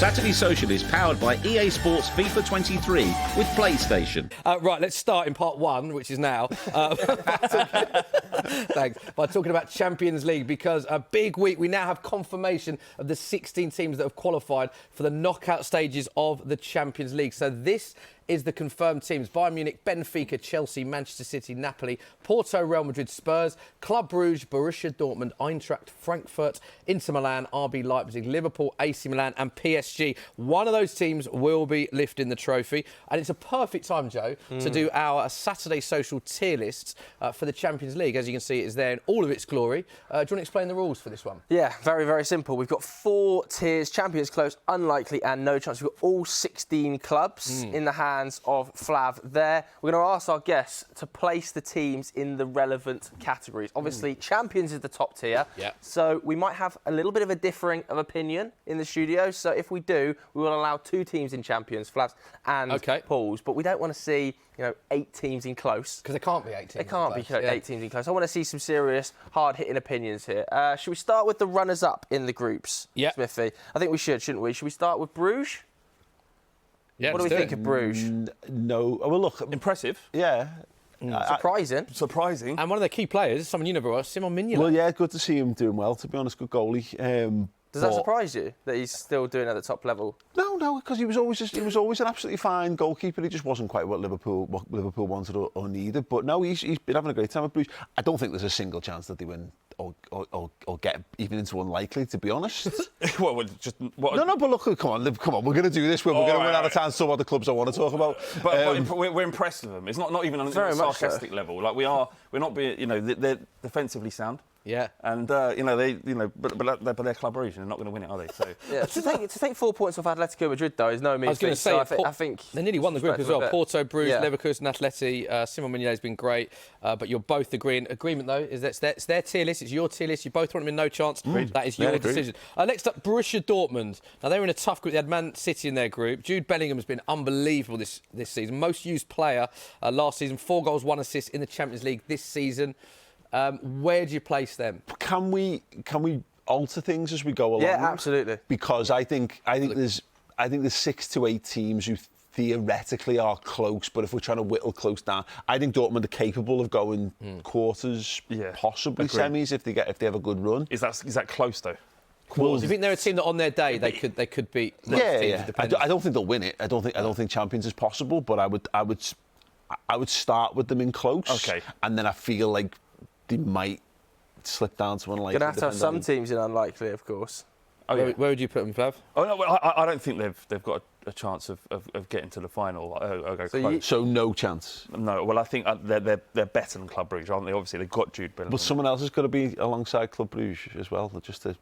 Saturday Social is powered by EA Sports FIFA 23 with PlayStation. Right, let's start in part one, which is now. Thanks. By talking about Champions League, because a big week. We now have confirmation of the 16 teams that have qualified for the knockout stages of the Champions League. So this is the confirmed teams: Bayern Munich, Benfica, Chelsea, Manchester City, Napoli, Porto, Real Madrid, Spurs, Club Brugge, Borussia Dortmund, Eintracht Frankfurt, Inter Milan, RB Leipzig, Liverpool, AC Milan and PSG. One of those teams will be lifting the trophy, and it's a perfect time, Joe, to do our Saturday Social tier lists for the Champions League. As you can see, it is there in all of its glory. Do you want to explain the rules for this one? Yeah, very, very simple. We've got 4 tiers: champions, close, unlikely and no chance. We've got all 16 clubs in the hands of Flav there. We're going to ask our guests to place the teams in the relevant categories. Obviously, champions is the top tier, so we might have a little bit of a differing of opinion in the studio. So if we do, we will allow 2 teams in champions, Flav's and Paul's, but we don't want to see 8 teams in close. Because there can't be 8 teams. There can't be 8 teams in close. I want to see some serious, hard-hitting opinions here. Should we start with the runners-up in the groups, Smithy? I think we should, shouldn't we? Should we start with Brugge? Yeah, what do we think of Brugge? No. Well, look, impressive. Yeah. Surprising. And one of their key players, someone you never watched, Simon Mignolet. Well, yeah, good to see him doing well, to be honest. Good goalie. Does that surprise you that he's still doing at the top level? No, because he was always an absolutely fine goalkeeper. He just wasn't quite what Liverpool wanted or needed. But no, he's been having a great time at Brugge. I don't think there's a single chance that they win or get even into unlikely, to be honest. No, but look, come on, we're going to do this. We're going to run out of time to talk about the clubs I want to talk about. But we're impressed with them. It's not even on a sarcastic level. Like we're not being, they're defensively sound. Yeah, and but they're Club Brugge, and they're not going to win it, are they? So yeah, to take 4 points off Atletico Madrid though is no mean feat. I think they nearly won the group as well. Porto, Brugge, Leverkusen, Atleti. Simon Mignolet's been great, but you're both agreeing. Agreement though is that it's their tier list. It's your tier list. You both want them in no chance. That is your decision. Next up, Borussia Dortmund. Now they were in a tough group. They had Man City in their group. Jude Bellingham has been unbelievable this season. Most used player last season. 4 goals, 1 assist in the Champions League this season. Where do you place them? Can we alter things as we go along? Yeah, absolutely. Because I think there's 6 to 8 teams who theoretically are close, but if we're trying to whittle close down, I think Dortmund are capable of going quarters, possibly semis if they have a good run. Is that close though? Well, do you think they're a team that on their day they could beat? Yeah. I don't think they'll win it. I don't think champions is possible, but I would start with them in close. Okay. And then I feel like they might slip down to unlikely. Going to have some teams in unlikely, of course. Where would you put them, Flav? Oh no, well, I don't think they've got a chance of getting to the final. So no chance. No, well I think they're better than Club Brugge, aren't they? Obviously they've got Jude Bellingham. But someone else has got to be alongside Club Brugge as well, just to.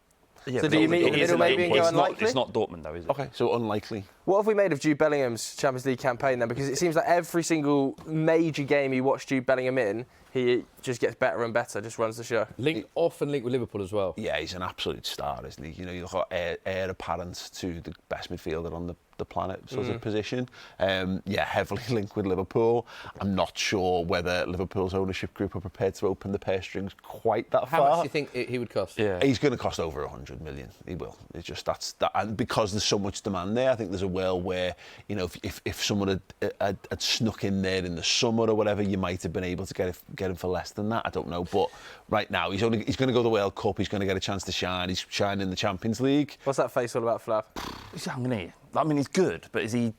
Yeah, so do you meet in the middle maybe and go unlikely? It's not Dortmund though, is it? Okay, so unlikely. What have we made of Jude Bellingham's Champions League campaign then? Because it seems like every single major game you watch Jude Bellingham in, he just gets better and better, just runs the show. Often linked with Liverpool as well. Yeah, he's an absolute star, isn't he? You look at heir apparent to the best midfielder on the planet sort of position. Heavily linked with Liverpool. I'm not sure whether Liverpool's ownership group are prepared to open the purse strings quite that far. How much do you think he would cost? Yeah. He's going to cost over 100 million. He will. It's just that, and because there's so much demand there, I think there's a world where if someone had snuck in there in the summer or whatever, you might have been able to get him for less than that. I don't know, but right now he's going to go to the World Cup. He's going to get a chance to shine. He's shining in the Champions League. What's that face all about, Flav? He's young, isn't he? I mean, he's good, but is he?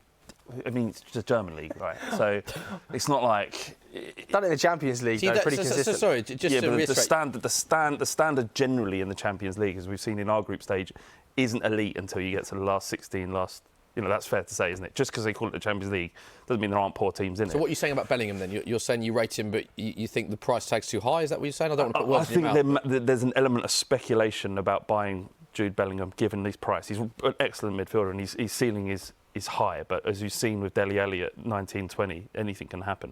I mean, it's just German league, right? So it's not like done it in the Champions League. Pretty consistent. Sorry, just to reiterate. The standard generally in the Champions League, as we've seen in our group stage, isn't elite until you get to the last 16. That's fair to say, isn't it? Just because they call it the Champions League doesn't mean there aren't poor teams in it. So what are you saying about Bellingham then? You're saying you rate him, but you think the price tag's too high? Is that what you're saying? I don't want to put words in your mouth. There's an element of speculation about buying Jude Bellingham given this price. He's an excellent midfielder and his ceiling is high, but as you've seen with Dele Alli at 19-20, anything can happen.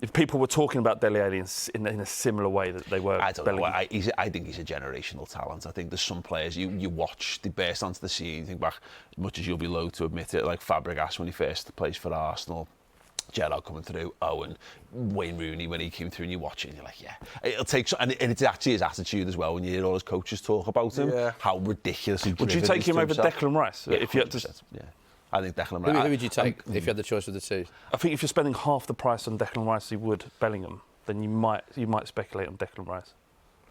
If people were talking about Dele Alli in a similar way that they were, I don't know. I think he's a generational talent. I think there's some players you watch, they burst onto the scene. You think back, as much as you'll be loath to admit it, like Fabregas when he first plays for Arsenal. Gerrard coming through, Owen, Wayne Rooney when he came through, and you watch it and you're like, yeah. It'll take, and it's actually his attitude as well when you hear all his coaches talk about him, how ridiculously Would you driven take he is him to over himself. Declan Rice? Yeah, if you had to, 100%, yeah. I think Declan Who Rice. would you take if you had the choice of the two? I think if you're spending half the price on Declan Rice you would Bellingham, then you might speculate on Declan Rice.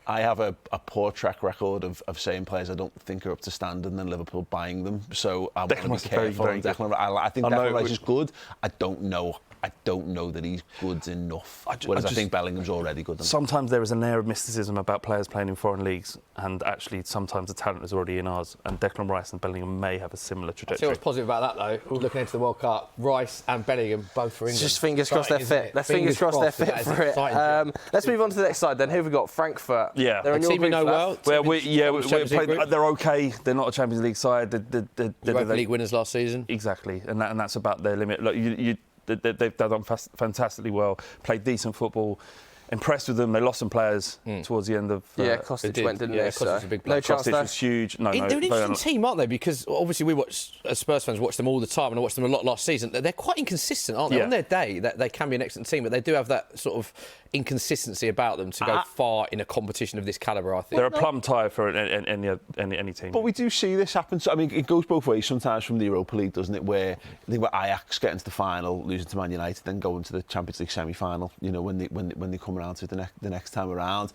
I have a poor track record of saying players I don't think are up to standard and then Liverpool buying them. So I want to be careful on Declan Rice. I think Declan Rice is good. I don't know that he's good enough. Whereas I think Bellingham's already good enough. Sometimes there is an air of mysticism about players playing in foreign leagues, and actually sometimes the talent is already in ours. And Declan Rice and Bellingham may have a similar See trajectory. what's positive about that though. Looking into the World Cup, Rice and Bellingham both for England. Just fingers crossed they're Exciting, fit. isn't it? Let's fingers crossed they're fit That is for it. exciting. Let's move on to the next side then. Who have we got? Frankfurt. Yeah. They're in A your team you group, know Flav. well. Well, Champions League group. they're okay. They're not a Champions League side. Europa League winners last season. Exactly, and that's about their limit. Look, they've done fantastically well, played decent football. Impressed with them. They lost some players towards the end of. Kostic went, didn't they? Kostic was a big player. No chance Kostic though. was huge. No, They're an very interesting team, aren't they? Because obviously we watch, as Spurs fans, watch them all the time, and I watched them a lot last season. They're quite inconsistent, aren't they? Yeah. On their day, they can be an excellent team, but they do have that sort of inconsistency about them to go far in a competition of this calibre, I think. They're a plum tie for any team. But we do see this happen. So, I mean, it goes both ways sometimes from the Europa League, doesn't it? Where I think Ajax get into the final, losing to Man United, then go into the Champions League semi-final. You know, when they come around to it the next time around,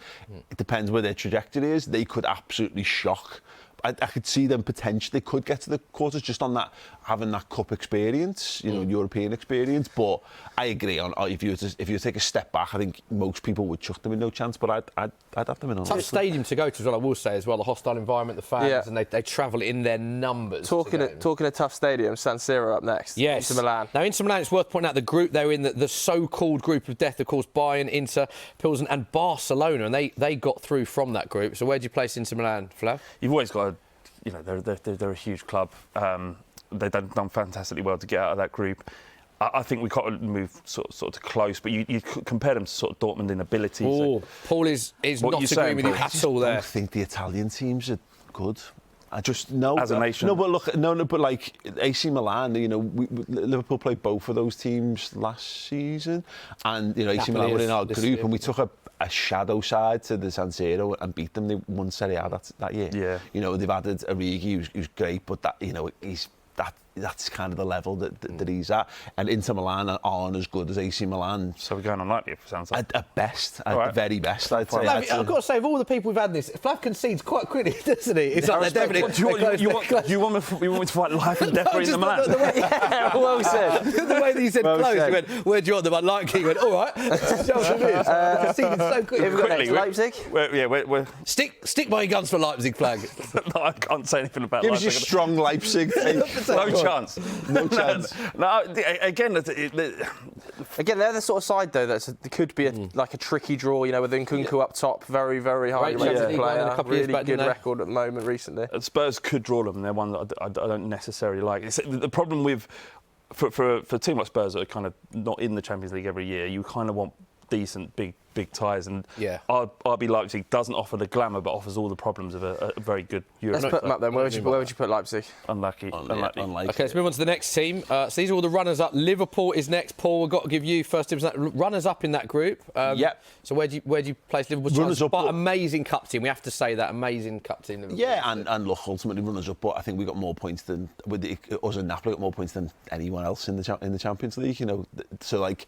it depends where their trajectory is. They could absolutely shock. I could see them potentially could get to the quarters just on that, having that cup experience, you know, European experience. But I agree on if you take a step back, I think most people would chuck them in no chance. But I'd have them in on. Tough stadium to go to as well, I will say as well. The hostile environment, the fans, and they travel in their numbers. Talking a tough stadium, San Siro up next. Yes. Inter Milan. Now, Inter Milan, it's worth pointing out the group they're in, the so-called group of death, of course, Bayern, Inter, Pilsen and Barcelona, and they got through from that group. So where do you place Inter Milan, Flav? You've always got to, you know, they're a huge club. They've done fantastically well to get out of that group. I think we got to move sort of to close, but you compare them to sort of Dortmund in ability. Oh, Paul is not agreeing with you at all there. I think the Italian teams are good. I just know as a nation. No, but look, but like AC Milan, you know, Liverpool played both of those teams last season, and you know, AC Milan were in our group, and we took a shadow side to the San Siro and beat them. They won Serie A that year. Yeah. You know, they've added Origi, who's great, but that, you know, that's kind of the level that he's at. And Inter Milan aren't as good as AC Milan. So we're going unlikely, it sounds like. At best, at the very best, I'd say. Flav, I've got to say, of all the people we've had this, Flav concedes quite quickly, doesn't he? It's like they're definitely. You want me to fight life and death for Inter Milan? Well said. The way that you said close, you went, where do you want them? Unlikely. You went, all right. Conceded so quickly. Who have we got next? Leipzig? We're Stick by your guns for Leipzig, flag. I can't say anything about Give Leipzig. us your strong Leipzig. No chance. No chance. No, again, Again, they're the sort of side though that could be like a tricky draw. You know, with Nkunku up top, very, very highly Right, rated Champions League won in player, a couple of years really back, good didn't they? record at the moment recently. Spurs could draw them. They're one that I don't necessarily like. The problem with for a team like Spurs that are kind of not in the Champions League every year, you kind of want decent big ties, and RB Leipzig doesn't offer the glamour but offers all the problems of a very good Europe. Let's put them up then. Where would you put Leipzig? Unlucky. Okay, let's move on to the next team. So these are all the runners-up. Liverpool is next. Paul, we've got to give you first dibs on that. Runners-up in that group. Yep. So where do you place Liverpool? Runners-up. But amazing cup team. We have to say that amazing cup team. Liverpool. Yeah, and look, ultimately runners-up. But I think we got more points than us and Napoli got more points than anyone else in the Champions League. You know, so like.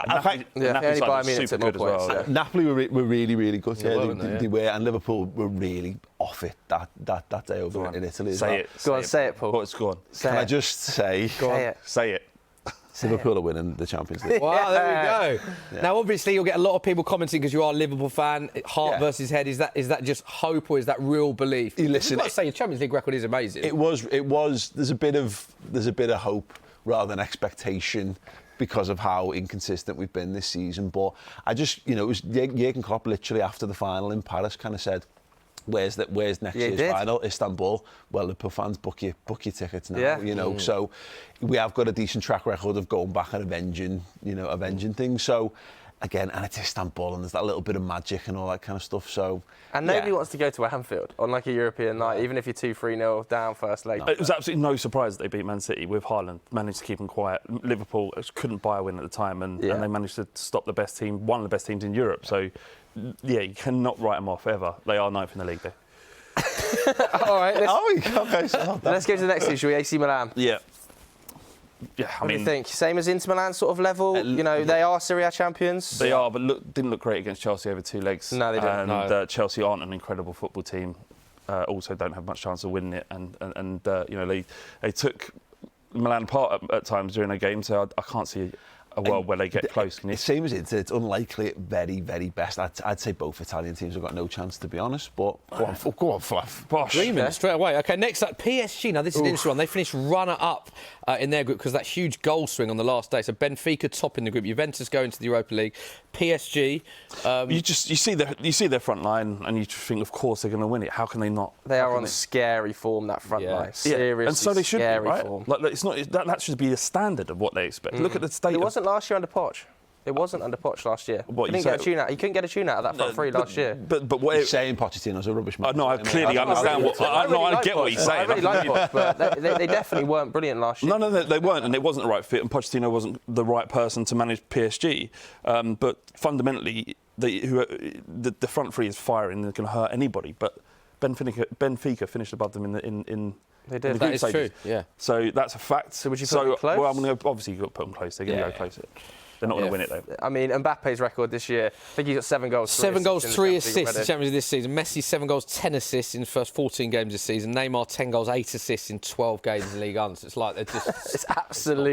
Napoli Bayern Munich super took more good as points, well. yeah. Napoli were really, really good. They were, and Liverpool were really off it that day over in Italy. As well. Go on, say it, Paul. Go on. Can I just say? Say it. Liverpool are winning the Champions League. Wow, there we go. Yeah. Now, obviously, you'll get a lot of people commenting because you are a Liverpool fan. Heart versus head. Is that just hope or is that real belief? Listen, You've got to say your Champions League record is amazing. It was. There's a bit of hope rather than expectation, because of how inconsistent we've been this season. But I just, you know, it was Jurgen Klopp literally after the final in Paris kind of said, where's next year's final? Istanbul. Well, Liverpool fans, book your tickets now, you know. So we have got a decent track record of going back and avenging things. So again, and it's Istanbul, and there's that little bit of magic and all that kind of stuff. So, and nobody wants to go to Anfield on like a European night, even if you're 2-3-0 down first leg. It was absolutely no surprise that they beat Man City with Haaland. Managed to keep them quiet. Liverpool couldn't buy a win at the time, and they managed to stop the best team, one of the best teams in Europe. So, yeah, you cannot write them off ever. They are ninth in the league, though. All right, okay. Let's go to the next team, shall we? AC Milan. Yeah. Yeah, What do you think? Same as Inter Milan sort of level? They are Serie A champions. They are, but didn't look great against Chelsea over 2 legs. No, they didn't. And Chelsea aren't an incredible football team. Also, don't have much chance of winning it. And they took Milan apart at times during a game, so I can't see a world where they get close. It seems it's unlikely at very, very best. I'd say both Italian teams have got no chance, to be honest. But go on, Flav. Bosh. Straight away. OK, next up, PSG. Now, this is an interesting one. They finished runner-up in their group because that huge goal swing on the last day. So Benfica top in the group. Juventus going to the Europa League. PSG. You see their front line and you just think, of course, they're going to win it. How can they not? They are on scary form, that front line. Seriously, and so they should scary be, right? form. Like, it's not that should be a standard of what they expect. Look at the state. It wasn't last year under Poch. It wasn't under Poch last year. What, he couldn't get a tune out of that front three last year. But what you're saying Pochettino's a rubbish man. No, I clearly understand what. I get what he's saying. I really like Poch, but they definitely weren't brilliant last year. No, they weren't, and it wasn't the right fit, and Pochettino wasn't the right person to manage PSG. But fundamentally, the front three is firing and it can hurt anybody. But Benfica finished above them in they did. That is true. Yeah. So that's a fact. So would you put them close? Well, I'm going to obviously you've got to put them close. They're going to go close. They're not going to win it though. I mean, Mbappe's record this year, I think he's got 7 goals. 7 goals, 3 assists in the Champions League this season. Messi 7 goals, 10 assists in the first 14 games this season. Neymar 10 goals, 8 assists in 12 games in League One. So it's like they're just. It's absolutely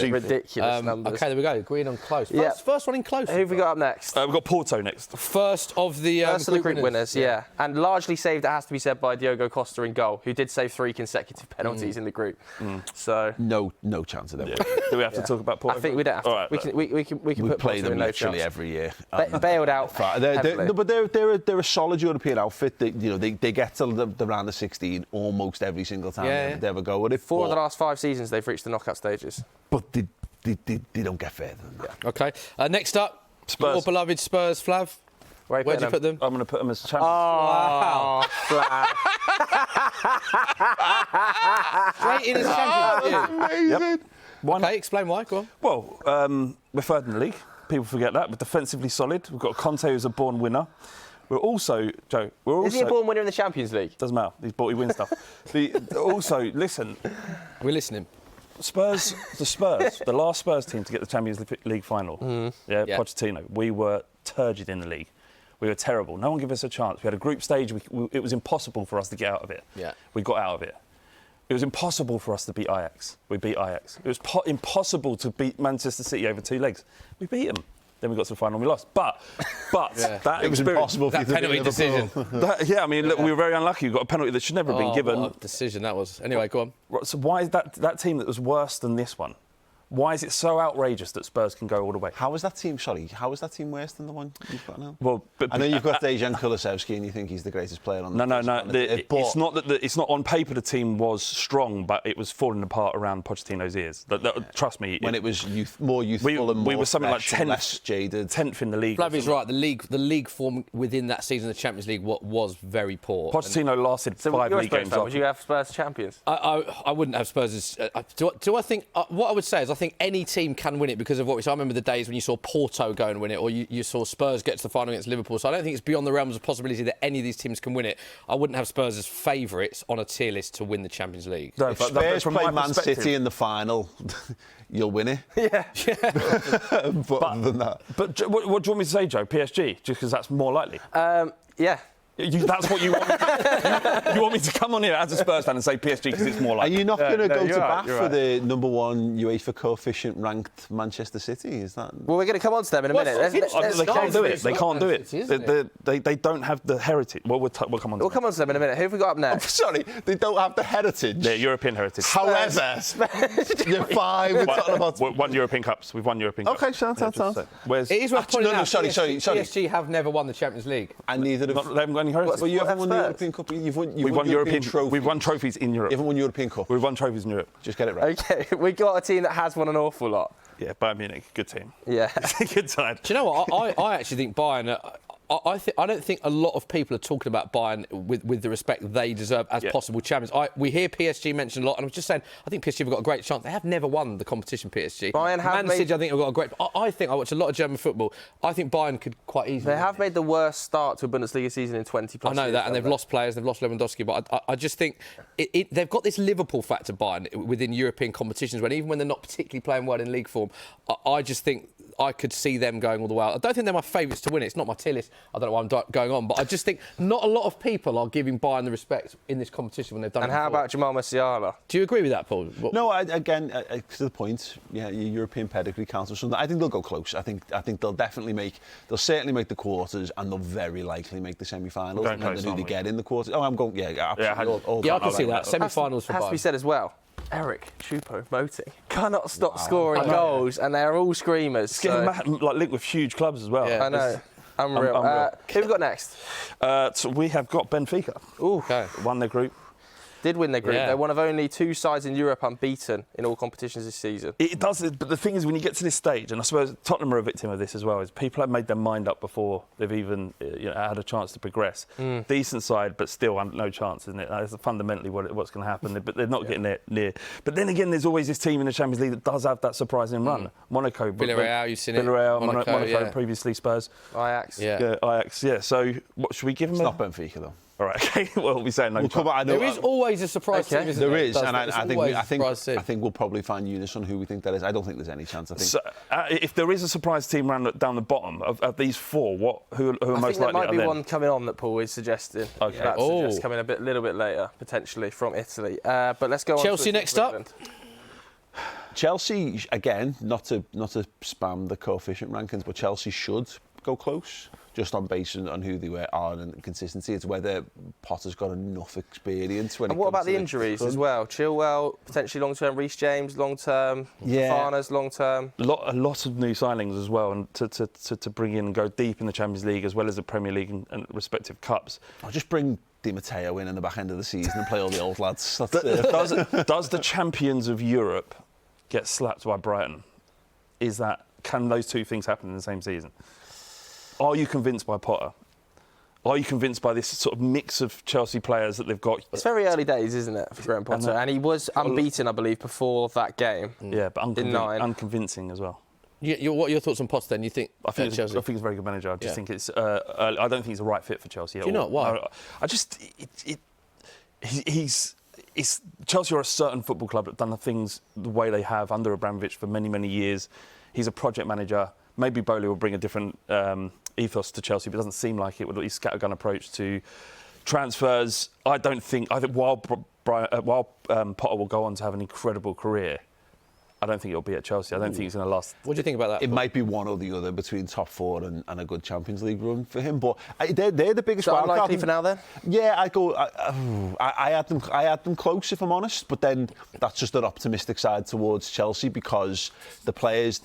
ridiculous numbers. Okay, there we go. Agreeing on close. Yeah. First one in close. Who have we got up next? We've got Porto next. First of the group winners. Yeah. And largely saved, it has to be said, by Diogo Costa in goal, who did save 3 consecutive penalties in the group. So no chance of that. Do we have to talk about Porto? I think we don't have to. Right, we can put play them no literally chance. every year. Bailed out. They're a solid European outfit. They get to the round of 16 almost every single time they ever go with it. 4 of the last 5 seasons they've reached the knockout stages. But they don't get further than that. Okay. Next up, Spurs. your beloved Spurs, Flav. Where'd you put them? I'm going to put them as champions. Oh, Flav. Straight in as champions. Amazing. Okay, explain why. Go on. Well, we're third in the league. People forget that. We're defensively solid. We've got Conte, who's a born winner. We're also, Joe. Is he a born winner in the Champions League? Doesn't matter. He wins stuff. Also, listen. We're listening. Spurs, the last Spurs team to get the Champions League final. Pochettino. We were turgid in the league. We were terrible. No one gave us a chance. We had a group stage. It was impossible for us to get out of it. Yeah. We got out of it. It was impossible for us to beat Ajax. We beat Ajax. It was impossible to beat Manchester City over 2 legs. We beat them. Then we got to the final and we lost. But that it was impossible for you to penalty decision. I mean, look, we were very unlucky. We got a penalty that should never have been given. What a decision that was. Anyway, go on. So why is that team that was worse than this one? Why is it so outrageous that Spurs can go all the way? How is that team worse than the one you've got now? Well, I know you've got Dejan Kulusevski and you think he's the greatest player on the No. It's not that it's not on paper the team was strong, but it was falling apart around Pochettino's ears. Trust me. When it was more youthful and more we were something like 10th, less jaded. 10th in the league. Flavy's right. The league form within that season of the Champions League was very poor. Pochettino lasted 5 league games. Would you have Spurs champions? I wouldn't have Spurs as. Do I think what I would say is I think any team can win it because of what we saw. I remember the days when you saw Porto go and win it, or you saw Spurs get to the final against Liverpool. So I don't think it's beyond the realms of possibility that any of these teams can win it. I wouldn't have Spurs as favourites on a tier list to win the Champions League. No, if Spurs play Man City in the final, you'll win it. Yeah. But other than that. But what do you want me to say, Joe? PSG, just because that's more likely. Yeah. That's what you want me to You want me to come on here as a Spurs fan and say PSG because it's more likely? Are you not going to go to bat for for the number 1 UEFA coefficient ranked Manchester City? Is that? Well, we're going to come on to them in a minute. They can't do it. They can't do it. They don't have the heritage. Well, we'll come on to them. We'll come on to them in a minute. Who have we got up next? Sorry, they don't have the heritage. They're European heritage. However, you're fine with talking about... Won European Cups. We've won European Cups. Okay, sounds. It is worth pointing out. Sorry. PSG have never won the Champions League. And neither have... They haven't got any heritage. Well, you haven't won the European Cup. We've won European trophies. We've won trophies in Europe. You haven't won European Cup. We've won trophies in Europe. Just get it right. Okay, we got a team that has won an awful lot. Yeah, Bayern Munich, good team. Yeah. Good side. Do you know what? I actually think Bayern. I don't think a lot of people are talking about Bayern with the respect they deserve as possible champions. We hear PSG mentioned a lot, and I'm just saying, I think PSG have got a great chance. They have never won the competition, PSG. Bayern have Man City, I think, have got a great... I think, I watch a lot of German football. I think Bayern could quite easily... They have made the worst start to a Bundesliga season in 20 plus I know years, that, and they've lost players, they've lost Lewandowski, but I just think they've got this Liverpool factor, Bayern, within European competitions, when even when they're not particularly playing well in league form, I just think I could see them going all the way out. I don't think they're my favourites to win it. It's not my tier list. I don't know why I'm going on, but I just think not a lot of people are giving Bayern the respect in this competition when they've done it before. And how about Jamal Musiala? Do you agree with that, Paul? No, again, to the point, your European pedigree counts or something. I think they'll go close. I think they'll certainly make the quarters, and they'll very likely make the semi-finals. And then who they get in the quarters. Oh, I'm going, absolutely. I can see that. Semi-finals for Bayern. Has to be said as well. Eric, Choupo-Moting cannot stop scoring goals, and they're all screamers. It's getting linked with huge clubs as well. Yeah, I know. Unreal. Who have we got next? So we have got Benfica. Ooh. Okay. Won their group. Did win their group. Yeah. They're one of only 2 sides in Europe unbeaten in all competitions this season. It does, but the thing is, when you get to this stage, and I suppose Tottenham are a victim of this as well, is people have made their mind up before they've even had a chance to progress. Decent side, but still no chance, isn't it? That's fundamentally what's going to happen. But they're not getting there near. But then again, there's always this team in the Champions League that does have that surprising run. Monaco, Villarreal, you've seen it. Villarreal, Monaco, previously Spurs. Ajax. Ajax. Yeah. So what should we give them? It's not Benfica though. All right, okay. Well, we'll be saying no. There is always a surprise team, isn't there? There is, and I think we'll probably find unison who we think that is. I don't think there's any chance. I think. So, if there is a surprise team down the bottom of these 4, who are most likely? There might be one coming on that Paul is suggesting. Okay. That suggests coming a little bit later, potentially from Italy. But let's go on. Chelsea next up. Chelsea again, not to spam the coefficient rankings, but Chelsea should go close. Just on basis on who they are and consistency. It's whether Potter's got enough experience. And what about the injuries as well? Chilwell, potentially long-term. Reece James, long-term. Fafana's long-term. A lot of new signings as well, and to bring in and go deep in the Champions League as well as the Premier League and respective cups. I'll just bring Di Matteo in the back end of the season and play all the old lads. Does the champions of Europe get slapped by Brighton? Can those 2 things happen in the same season? Are you convinced by Potter? Are you convinced by this sort of mix of Chelsea players that they've got? It's very early days, isn't it, for Graham Potter? And he was unbeaten, I believe, before that game. Yeah, but unconvincing as well. What are your thoughts on Potter then? You think? I think he's a very good manager. I just think it's. I don't think he's the right fit for Chelsea. Do you know why? Chelsea are a certain football club that have done the things the way they have under Abramovich for many, many years. He's a project manager. Maybe Bowley will bring a different ethos to Chelsea, but it doesn't seem like it with his scattergun approach to transfers. I think while Potter will go on to have an incredible career, I don't think it'll be at Chelsea. I don't think he's going to last. What do you think about that? It might be one or the other between top 4 and a good Champions League run for him. But they're the biggest so wild card. Unlikely for now, then? Yeah, I had them close, if I'm honest. But then that's just an optimistic side towards Chelsea because they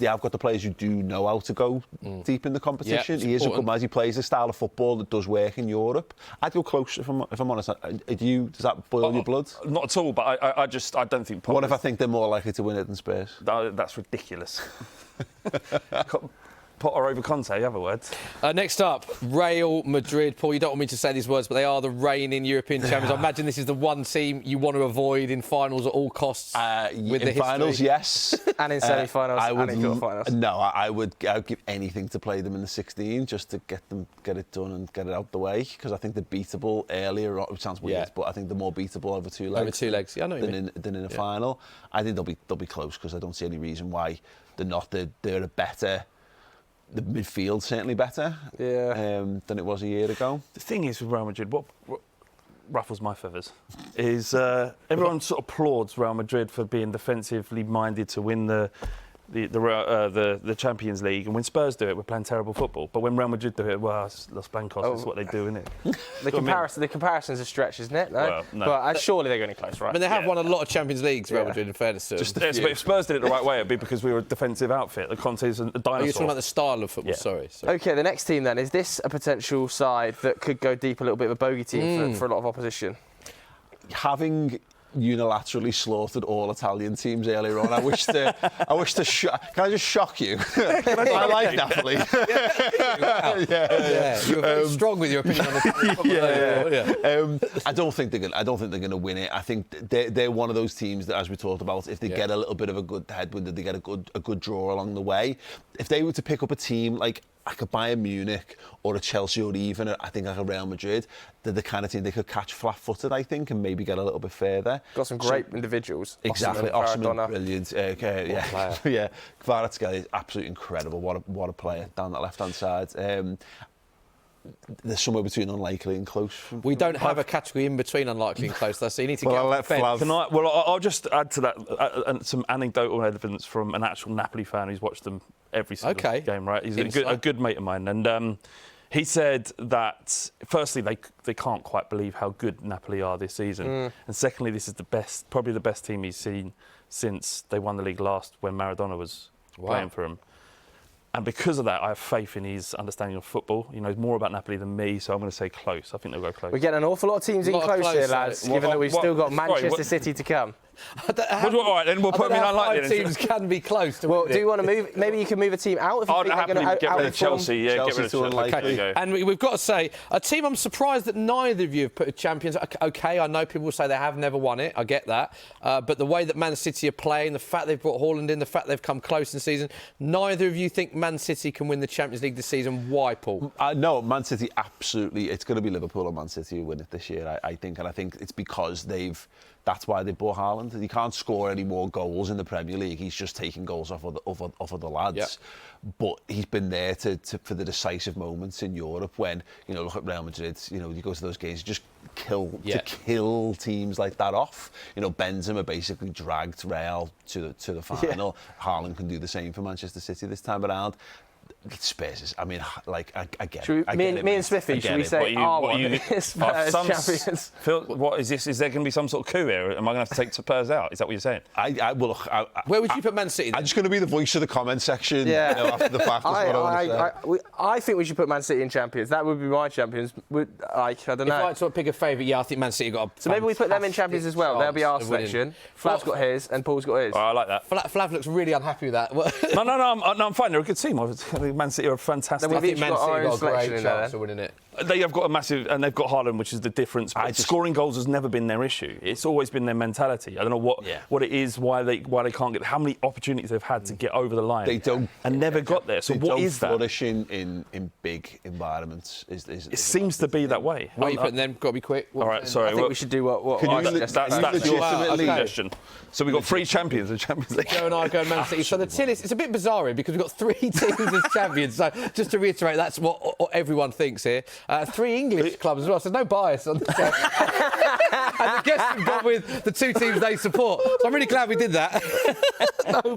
have got the players who do know how to go deep in the competition. He is a good man. He plays a style of football that does work in Europe. I'd go close, if I'm honest. Does that boil your blood? Not at all. But I don't think. What if I think they're more likely to win it than Spurs? That's ridiculous. Potter over Conte, you have a word. Next up, Real Madrid. Paul, you don't want me to say these words, but they are the reigning European champions. I imagine this is the one team you want to avoid in finals at all costs. With in finals, yes. And in semi-finals and in quarter-finals. No, I would give anything to play them in the 16 just to get it done and get it out the way because I think they're beatable earlier. It sounds weird, but I think they're more beatable over 2 legs. Over 2 legs, yeah, I know what you mean. Than in a final. I think they'll be close because I don't see any reason why they're not. They're a better. The midfield certainly better than it was a year ago. The thing is with Real Madrid, what ruffles my feathers is everyone sort of applauds Real Madrid for being defensively minded to win the Champions League, and when Spurs do it, we're playing terrible football. But when Real Madrid do it, well, it's Los Blancos, is what they do, isn't it? The comparison's a stretch, isn't it? No? Well, no. But surely they're going to close, right? I mean, they have won a lot of Champions Leagues, Real Madrid, in fairness to them. But if Spurs did it the right way, it'd be because we were a defensive outfit. The Conte's a dinosaur. You're talking about the style of football, sorry. OK, the next team then, is this a potential side that could go deep, a little bit of a bogey team for a lot of opposition? Having unilaterally slaughtered all Italian teams earlier on. I wish to can I just shock you? I like Napoli. You were very strong with your opinion on the I don't think they're going to win it. I think they're one of those teams that, as we talked about, if they get a little bit of a good headwind, they get a good draw along the way. If they were to pick up a team like a Bayern Munich or a Chelsea or even I think like a Real Madrid, they're the kind of team they could catch flat-footed, I think, and maybe get a little bit further. Got some great individuals. Exactly, Osimhen, brilliant. Yeah, Kvaratskhelia is absolutely incredible. What a player down that left-hand side. There's somewhere between unlikely and close. We don't have a category in between unlikely and close, though, so you need to get I'll let Flav. I'll just add to that some anecdotal evidence from an actual Napoli fan who's watched them every single game, right? He's a good mate of mine, and he said that, firstly, they can't quite believe how good Napoli are this season, and secondly, this is probably the best team he's seen since they won the league last when Maradona was playing for him. And because of that, I have faith in his understanding of football. He knows more about Napoli than me, so I'm going to say close. I think they'll go close. We're getting an awful lot of teams in close here, lads, given that we've still got Manchester City to come. All right, then we'll put them in unlikely. Five teams can be close. Well, do you want to move? Maybe you can move a team out if you think they're going to get rid of Chelsea. Yeah, get rid of Chelsea. Okay. And we've got to say, a team I'm surprised that neither of you have put champions. Okay, I know people say they have never won it. I get that. But the way that Man City are playing, the fact they've brought Haaland in, the fact they've come close in the season, neither of you think Man City can win the Champions League this season. Why, Paul? No, Man City absolutely. It's going to be Liverpool or Man City who win it this year, I think. And I think it's because that's why they bought Haaland. He can't score any more goals in the Premier League. He's just taking goals off of the lads. Yep. But he's been there for the decisive moments in Europe when, look at Real Madrid, you go to those games, you just kill teams like that off. Benzema basically dragged Real to the final. Yeah. Haaland can do the same for Manchester City this time around. Spurs, I get it. Me and Smithy, should we say Spurs champions? Phil, what is this? Is there going to be some sort of coup here? Am I going to have to take Spurs out? Is that what you're saying? Where would you put Man City then? I'm just going to be the voice of the comment section after the fact. I think we should put Man City in champions. That would be my champions. I don't know. If I had to pick a favourite, I think Man City got a... So maybe we put them in champions as well. They'll be our selection. Flav's got his and Paul's got his. I like that. Flav looks really unhappy with that. No, I'm fine. They're a good team. Man City are a fantastic. I think Man City got a great chance of winning it. They have got a massive, and they've got Haaland, which is the difference. Scoring goals has never been their issue. It's always been their mentality. I don't know what it is, why they can't get, how many opportunities they've had to get over the line. They don't and never got there. So what is that? Flourish in big environments. It seems to be that way. Where are you putting them? Got to be quick. All right, sorry. I think we should do what that's your suggestion. So we've got 3 champions in the Champions League. Joe and I go Man City. So the till it's a bit bizarre here because we've got 3 teams as champions. So just to reiterate, that's what everyone thinks here. 3 English clubs as well, so no bias on the show. And the guests have gone with the 2 teams they support. So I'm really glad we did that. No